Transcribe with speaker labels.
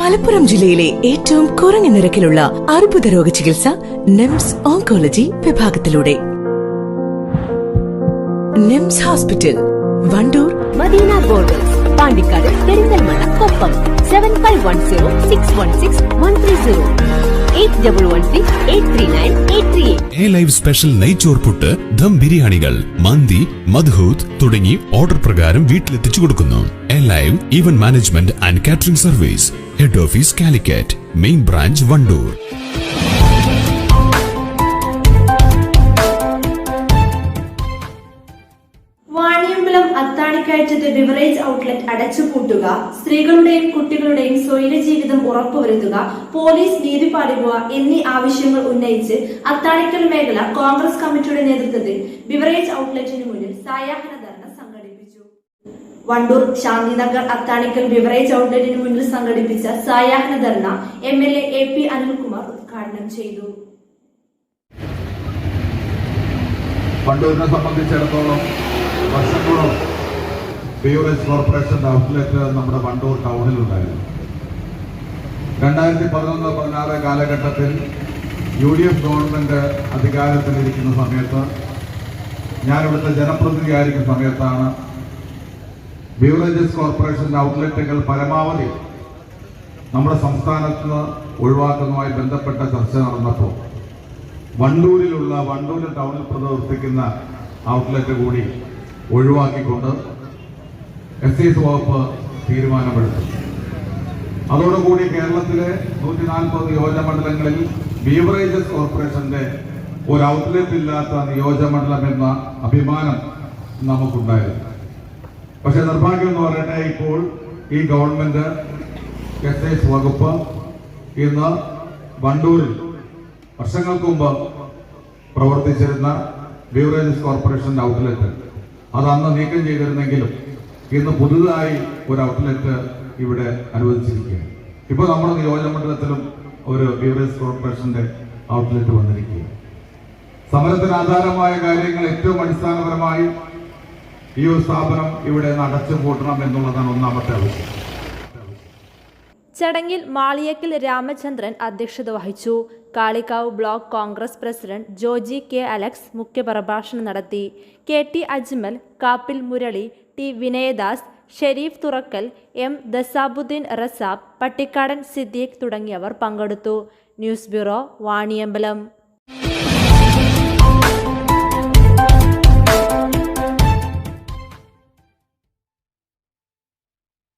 Speaker 1: മലപ്പുറം ജില്ലയിലെ ഏറ്റവും കുറഞ്ഞ നിരക്കിലുള്ള അർബുദ രോഗ ചികിത്സ നിംസ് ഓങ്കോളജി വിഭാഗത്തിലൂടെ. NIMS hospital, Wandoor,
Speaker 2: Madina borders, Pandikkad, Perinthalmanna, Koppam. 7510616130 8116839838.
Speaker 3: Live special നെയ്ച്ചോർ പുട്ട്, ദം ബിരിയാണികൾ, മന്തി, മദ്ഹൂത്ത് തുടങ്ങി ഓർഡർ പ്രകാരം വീട്ടിലെത്തിച്ചു കൊടുക്കുന്നു. Live event management and catering service. Head office Calicut, main branch Wandoor.
Speaker 4: Vaniyambalam അത്താണിക്കയറ്റത്ത് ബിവറേജ് ഔട്ട്ലെറ്റ് അടച്ചുപൂട്ടുക, സ്ത്രീകളുടെയും കുട്ടികളുടെയും സ്വൈര ജീവിതം ഉറപ്പുവരുത്തുക, പോലീസ് നീതി പാലിക്കുക എന്നീ ആവശ്യങ്ങൾ ഉന്നയിച്ച് അത്താണിക്കൽ മേഖല കോൺഗ്രസ് കമ്മിറ്റിയുടെ നേതൃത്വത്തിൽ ബിവറേജ് ഔട്ട്ലെറ്റിന് മുന്നിൽ സായാഹ്ന ധർണ സംഘടിപ്പിച്ചു. വണ്ടൂർ ശാന്തിനഗർ അത്താണിക്കൽ ബിവറേജ് ഔട്ട്ലെറ്റിന് മുന്നിൽ സംഘടിപ്പിച്ച സായാഹ്ന ധർണ MLA AP അനിൽകുമാർ ഉദ്ഘാടനം ചെയ്തു.
Speaker 5: വണ്ടൂരിനെ സംബന്ധിച്ചിടത്തോളം വർഷങ്ങളോളം ബിവറേജ് കോർപ്പറേഷന്റെ ഔട്ട്ലെറ്റ് നമ്മുടെ വണ്ടൂർ ടൗണിലുണ്ടായിരുന്നു. 2011-16 കാലഘട്ടത്തിൽ UDF ഗവൺമെന്റ് അധികാരത്തിലിരിക്കുന്ന സമയത്ത്, ഞാനിവിടുത്തെ ജനപ്രതിനിധിയായിരിക്കുന്ന സമയത്താണ് ബിവറേജസ് കോർപ്പറേഷന്റെ ഔട്ട്ലെറ്റുകൾ പരമാവധി നമ്മുടെ സംസ്ഥാനത്ത് ഒഴിവാക്കുന്നതുമായി ബന്ധപ്പെട്ട ചർച്ച നടന്നപ്പോൾ വണ്ടൂരിലുള്ള വണ്ടൂർ ടൗണിൽ പ്രവർത്തിക്കുന്ന ഔട്ട്ലെറ്റ് കൂടി ഒഴിവാക്കിക്കൊണ്ട് എക്സൈസ് വകുപ്പ് തീരുമാനമെടുത്തു. അതോടുകൂടി കേരളത്തിലെ 140 നിയോജകമണ്ഡലങ്ങളിൽ ബീവറേജസ് കോർപ്പറേഷന്റെ ഒരു ഔട്ട്ലെറ്റ് ഇല്ലാത്ത നിയോജകമണ്ഡലം എന്ന അഭിമാനം നമുക്കുണ്ടായിരുന്നു. പക്ഷെ നിർഭാഗ്യം എന്ന് പറയട്ടെ, ഇപ്പോൾ ഈ ഗവൺമെന്റ് എക്സൈസ് വകുപ്പ് ഇന്ന് വണ്ടൂരിൽ വർഷങ്ങൾക്ക് മുമ്പ് പ്രവർത്തിച്ചിരുന്ന ബീവറേജസ് കോർപ്പറേഷന്റെ ഔട്ട്ലെറ്റ് അത് അന്ന് നീക്കം ചെയ്തിരുന്നെങ്കിലും ഇന്ന് പുതുതായി ഒരു ഔട്ട്ലെറ്റ് ഇവിടെ അനുവദിച്ചിരിക്കുകയാണ്. ഇപ്പോൾ നമ്മുടെ നിയോജകമണ്ഡലത്തിലും ഒരു ബീവറേജസ് കോർപ്പറേഷന്റെ ഔട്ട്ലെറ്റ് വന്നിരിക്കുകയാണ്. സമരത്തിന് ആധാരമായ കാര്യങ്ങൾ ഏറ്റവും അടിസ്ഥാനപരമായി ഈ ഒരു സ്ഥാപനം ഇവിടെ അടച്ചു പൂട്ടണം എന്നുള്ളതാണ് ഒന്നാമത്തെ ആവശ്യം.
Speaker 2: ചടങ്ങിൽ മാളിയക്കൽ രാമചന്ദ്രൻ അധ്യക്ഷത വഹിച്ചു. Kalikavu block Congress president Joji K. Alex മുഖ്യപ്രഭാഷണം നടത്തി. KT Ajmal, Kappil Murali, T. Vinayadas, Sharif തുറക്കൽ, M. ദസാബുദ്ദീൻ റസാബ്, Pattikkadan Siddique തുടങ്ങിയവർ പങ്കെടുത്തു. News bureau, Vaniyambalam.